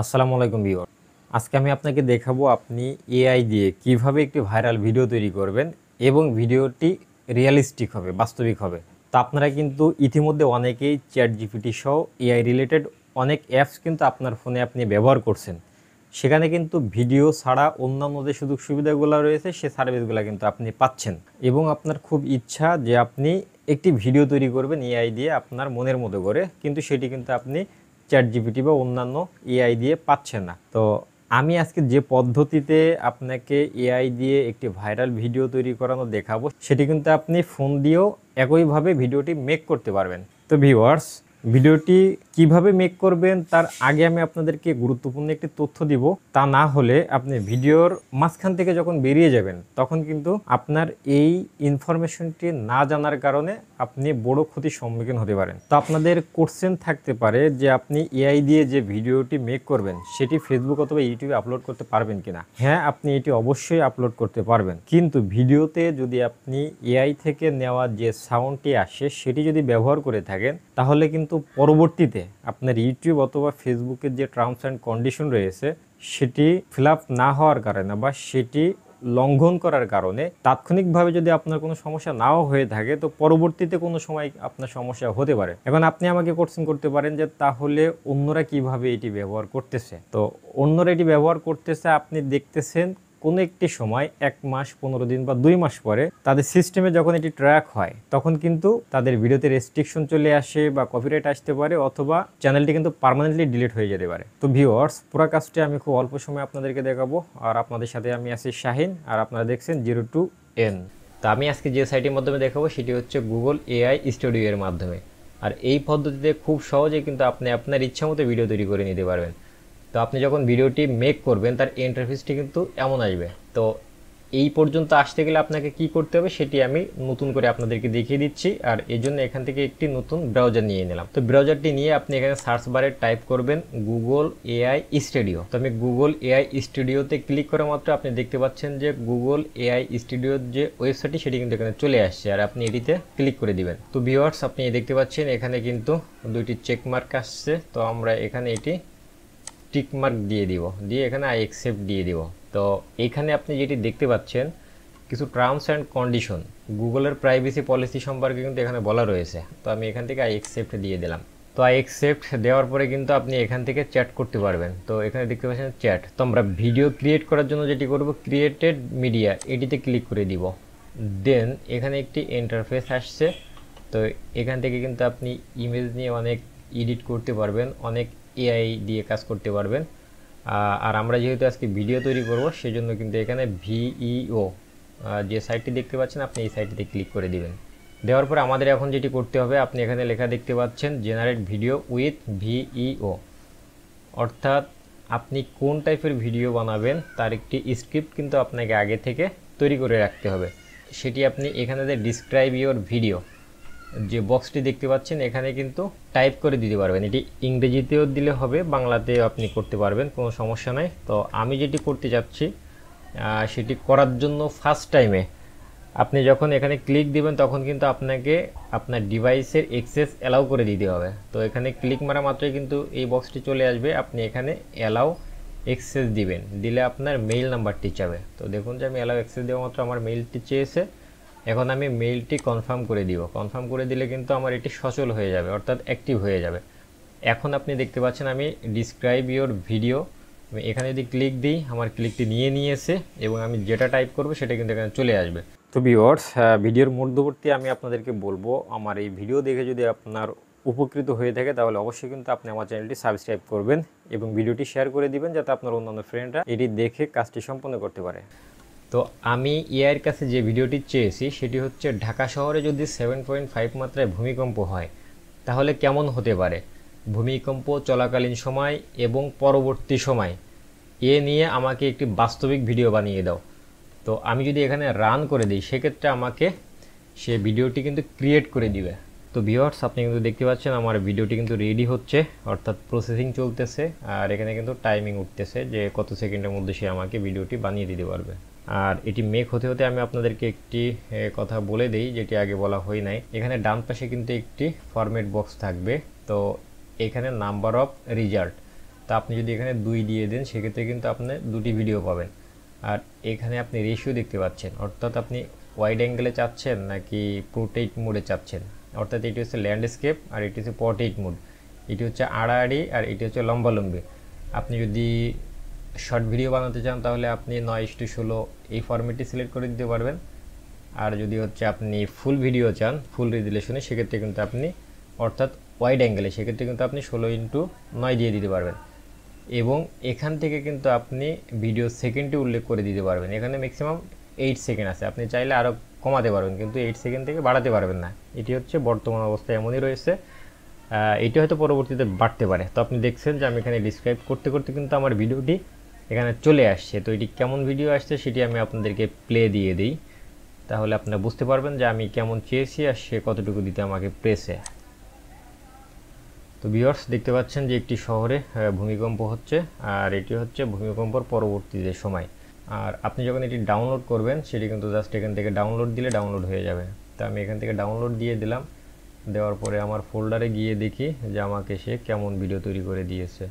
আসসালামু আলাইকুম ভিউয়ার। আজকে আমি আপনাকে দেখাবো আপনি এআই দিয়ে কিভাবে একটি ভাইরাল ভিডিও তৈরি করবেন এবং ভিডিওটি রিয়েলিস্টিক হবে, বাস্তবিক হবে। তো আপনারা কিন্তু ইতিমধ্যে অনেকেই চ্যাট জিপিটি সহ এআই রিলেটেড অনেক অ্যাপস কিন্তু আপনার ফোনে আপনি ব্যবহার করছেন। সেখানে কিন্তু ভিডিও ছাড়া অন্যান্য যে সুযোগ সুবিধাগুলো রয়েছে সে সার্ভিসগুলো কিন্তু আপনি পাচ্ছেন এবং আপনার খুব ইচ্ছা যে আপনি একটি ভিডিও তৈরি করবেন এআই দিয়ে আপনার মনের মতো করে, কিন্তু সেটি কিন্তু আপনি চ্যাট জিপিটি বা অন্যান্য এআই দিয়ে পাচ্ছেন না। তো আমি আজকে যে পদ্ধতিতে আপনাকে এআই দিয়ে একটি ভাইরাল ভিডিও তৈরি করানো দেখাবো সেটি কিন্তু আপনি ফোন দিয়েও একইভাবে ভিডিওটি মেক করতে পারবেন। তো ভিউয়ার্স, ভিডিওটি কিভাবে মেক করবেন তার আগে আমি আপনাদেরকে গুরুত্বপূর্ণ একটি তথ্য দিব। তা না হলে আপনি ভিডিওর মাঝখান থেকে যখন বেরিয়ে যাবেন তখন কিন্তু আপনার এই ইনফরমেশনটি না জানার কারণে আপনি বড় ক্ষতির সম্মুখীন হতে পারেন। তো আপনাদের কোশ্চেন থাকতে পারে যে আপনি এআই দিয়ে যে ভিডিওটি মেক করবেন সেটি ফেসবুক অথবা ইউটিউবে আপলোড করতে পারবেন কিনা। হ্যাঁ, আপনি এটি অবশ্যই আপলোড করতে পারবেন, কিন্তু ভিডিওতে যদি আপনি এআই থেকে নেওয়া যে সাউন্ডটি আসে সেটি যদি ব্যবহার করে থাকেন তাহলে কিন্তু পরবর্তীতে আপনার ইউটিউব অথবা ফেসবুকের যে টার্মস অ্যান্ড কন্ডিশন রয়েছে সেটি ফিল আপ না হওয়ার কারণে বা সেটি লঙ্ঘন করার কারণে তাৎক্ষণিকভাবে যদি আপনার কোনো সমস্যা নাও হয়ে থাকে তো পরবর্তীতে কোনো সময় আপনার সমস্যা হতে পারে। এখন আপনি আমাকে কোশ্চেন করতে পারেন যে তাহলে অন্যরা কিভাবে এটি ব্যবহার করতেছে। তো অন্যরা এটি ব্যবহার করতেছে আপনি দেখতেছেন কোনো একটি সময় 1 মাস 15 দিন বা 2 মাস পরে তাদের সিস্টেমে যখন এটি ট্র্যাক হয় তখন কিন্তু তাদের ভিডিওতে রেস্ট্রিকশন চলে আসে বা কপিরাইট আসতে পারে অথবা চ্যানেলটি কিন্তু পার্মানেন্টলি ডিলিট হয়ে যেতে পারে। তো ভিউয়ার্স, পুরো কাজটি আমি খুব অল্প সময় আপনাদেরকে দেখাবো আর আপনাদের সাথে আমি আছি শাহিন আর আপনারা দেখছেন 02N। তো আমি আজকে যে সাইটের মাধ্যমে দেখাবো সেটি হচ্ছে গুগল এআই স্টুডিও এর মাধ্যমে। আর এই পদ্ধতিতে খুব সহজে কিন্তু আপনি আপনার ইচ্ছা মতো ভিডিও তৈরি করে নিতে পারবেন। তো আপনি যখন ভিডিওটি মেক করবেন তার ইন্টারফেসটি কিন্তু এমন আসবে। তো এই পর্যন্ত আসতে গেলে আপনাকে কি করতে হবে সেটি আমি নতুন করে আপনাদেরকে দেখিয়ে দিচ্ছি। আর এই জন্য এখান থেকে একটি নতুন ব্রাউজার নিয়ে নিলাম। তো ব্রাউজারটি নিয়ে আপনি এখানে সার্চ বারে টাইপ করবেন গুগল এআই স্টুডিও। তো আমি গুগল এআই স্টুডিওতে ক্লিক করা মাত্র আপনি দেখতে পাচ্ছেন যে গুগল এআই স্টুডিওর যে ওয়েবসাইটটি সেটি কিন্তু এখানে চলে আসছে আর আপনি এটিতে ক্লিক করে দিবেন। তো ভিউয়ার্স, আপনি দেখতে পাচ্ছেন এখানে কিন্তু দুইটি চেকমার্ক আসছে। তো আমরা এখানে এটি টিক মার্ক দিয়ে দিব, দিয়ে এখানে আই অ্যাকসেপ্ট দিয়ে দিব। তো এখানে আপনি যেটি দেখতে পাচ্ছেন কিছু টার্মস অ্যান্ড কন্ডিশন গুগলের প্রাইভেসি পলিসি সম্পর্কে কিন্তু এখানে বলা রয়েছে। তো আমি এখান থেকে আই অ্যাকসেপ্ট দিয়ে দিলাম। তো আই অ্যাকসেপ্ট দেওয়ার পরে কিন্তু আপনি এখান থেকে চ্যাট করতে পারবেন। তো এখানে দেখতে পাচ্ছেন চ্যাট। তো আমরা ভিডিও ক্রিয়েট করার জন্য যেটি করব ক্রিয়েটেড মিডিয়া এটিতে ক্লিক করে দিব। দেন এখানে একটি ইন্টারফেস আসছে। তো এখান থেকে কিন্তু আপনি ইমেজ নিয়ে অনেক এডিট করতে পারবেন, অনেক এআই দিয়ে কাজ করতে পারবেন। আর আমরা যেহেতু আজকে ভিডিও তৈরি করব সেজন্য কিন্তু এখানে ভিইও যে সাইটটি দেখতে পাচ্ছেন আপনি এই সাইটটিতে ক্লিক করে দিবেন। দেওয়ার পরে আমাদের এখন যেটি করতে হবে আপনি এখানে লেখা দেখতে পাচ্ছেন জেনারেট ভিডিও উইথ ভিইও, অর্থাৎ আপনি কোন টাইপের ভিডিও বানাবেন তার একটি স্ক্রিপ্ট কিন্তু আপনাকে আগে থেকে তৈরি করে রাখতে হবে। সেটি আপনি এখানে ডিসক্রাইব ইওর ভিডিও যে বক্সটি দেখতে পাচ্ছেন এখানে কিন্তু টাইপ করে দিতে পারবেন। এটি ইংরেজিতেও দিলে হবে, বাংলাতেও আপনি করতে পারবেন, কোনো সমস্যা নাই। তো আমি যেটি করতে যাচ্ছি সেটি করার জন্য ফার্স্ট টাইমে আপনি যখন এখানে ক্লিক দিবেন তখন কিন্তু আপনাকে আপনার ডিভাইসের অ্যাক্সেস অ্যালাউ করে দিতে হবে। তো এখানে ক্লিক মারা মাত্রই কিন্তু এই বক্সটি চলে আসবে, আপনি এখানে অ্যালাউ অ্যাক্সেস দিবেন, দিলে আপনার মেইল নাম্বারটি চাবে। তো দেখুন যে আমি অ্যালাউ অ্যাক্সেস দেওয়া মাত্র আমার মেইলটি চেয়েছে। এখন আমি মেইলটি কনফার্ম করে দিব। কনফার্ম করে দিলে কিন্তু আমার এটি সচল হয়ে যাবে, অর্থাৎ অ্যাক্টিভ হয়ে যাবে। এখন আপনি দেখতে পাচ্ছেন আমি ডিসক্রাইব ইওর ভিডিও, আমি এখানে যদি ক্লিক দিই আমার ক্লিকটি নিয়ে নিয়েছে এবং আমি যেটা টাইপ করব সেটা কিন্তু এখানে চলে আসবে। তো ভিউয়ার্স, ভিডিওর মধ্যবর্তী আমি আপনাদেরকে বলবো আমার এই ভিডিও দেখে যদি আপনার উপকৃত হয়ে থাকে তাহলে অবশ্যই কিন্তু আপনি আমার চ্যানেলটি সাবস্ক্রাইব করবেন এবং ভিডিওটি শেয়ার করে দিবেন যাতে আপনার অন্যান্য ফ্রেন্ডরা এটি দেখে কাজটি সম্পন্ন করতে পারে। তো আমি এআইয়ের কাছে যে ভিডিওটি চেয়েছি সেটি হচ্ছে ঢাকা শহরে যদি 7.5 মাত্রায় ভূমিকম্প হয় তাহলে কেমন হতে পারে, ভূমিকম্প চলাকালীন সময় এবং পরবর্তী সময় এ নিয়ে আমাকে একটি বাস্তবিক ভিডিও বানিয়ে দাও। তো আমি যদি এখানে রান করে দিই সেক্ষেত্রে আমাকে সে ভিডিওটি কিন্তু ক্রিয়েট করে দিবে। তো ভিউয়ার্স, আপনি কিন্তু দেখতে পাচ্ছেন আমার ভিডিওটি কিন্তু রেডি হচ্ছে, অর্থাৎ প্রসেসিং চলতেছে আর এখানে কিন্তু টাইমিং উঠতেছে যে কত সেকেন্ডের মধ্যে সে আমাকে ভিডিওটি বানিয়ে দিতে পারবে। আর এটি মেক হতে হতে আমি আপনাদেরকে একটি কথা বলে দেই যেটি আগে বলা হয় নাই। এখানে ডান পাশে কিন্তু একটি ফরম্যাট বক্স থাকবে। তো এখানে নাম্বার অফ রেজাল্ট, তো আপনি যদি এখানে 2 দিয়ে দেন সেক্ষেত্রে কিন্তু আপনি দুটি ভিডিও পাবেন। আর এখানে আপনি রেশিও দেখতে পাচ্ছেন, অর্থাৎ আপনি ওয়াইড অ্যাঙ্গেলে চাচ্ছেন নাকি পোর্ট্রেট মোডে চাচ্ছেন। অর্থাৎ এটি হচ্ছে ল্যান্ডস্কেপ আর এটি হচ্ছে পোর্ট্রেট মোড। এটি হচ্ছে আড়াআড়ি আর এটি হচ্ছে লম্বালম্বি। আপনি যদি শর্ট ভিডিও বানাতে চান তাহলে আপনি 9:16 এই ফরম্যাটটি সিলেক্ট করে দিতে পারবেন। আর যদি হচ্ছে আপনি ফুল ভিডিও চান ফুল রেজুলেশনে, সেক্ষেত্রে কিন্তু আপনি অর্থাৎ ওয়াইড অ্যাঙ্গেলে সেক্ষেত্রে কিন্তু আপনি 16:9 দিয়ে দিতে পারবেন। এবং এখান থেকে কিন্তু আপনি ভিডিও সেকেন্ডটি উল্লেখ করে দিতে পারবেন। এখানে ম্যাক্সিমাম 8 সেকেন্ড আছে, আপনি চাইলে আরও কমাতে পারবেন, কিন্তু 8 সেকেন্ড থেকে বাড়াতে পারবেন না। এটি হচ্ছে বর্তমান অবস্থায় এমনই রয়েছে। এটি হয়তো পরবর্তীতে বাড়তে পারে। তো আপনি দেখছেন যে আমি এখানে ডিসক্রাইব করতে করতে কিন্তু আমার ভিডিওটি এখানে চলে আসছে। তো এটি কেমন ভিডিও আসছে সেটি আমি আপনাদেরকে প্লে দিয়ে দিই, তাহলে আপনারা বুঝতে পারবেন যে আমি কেমন চেয়েছি আর সে কতটুকু দিতে আমাকে প্রেসে। তো ভিউয়ার্স দেখতে পাচ্ছেন যে একটি শহরে ভূমিকম্প হচ্ছে, আর এটি হচ্ছে ভূমিকম্পর পরবর্তী যে সময়। আর আপনি যখন এটি ডাউনলোড করবেন সেটি কিন্তু জাস্ট এখান থেকে ডাউনলোড দিলে ডাউনলোড হয়ে যাবে। তো আমি এখান থেকে ডাউনলোড দিয়ে দিলাম। দেওয়ার পরে আমার ফোল্ডারে গিয়ে দেখি যে আমাকে সে কেমন ভিডিও তৈরি করে দিয়েছে।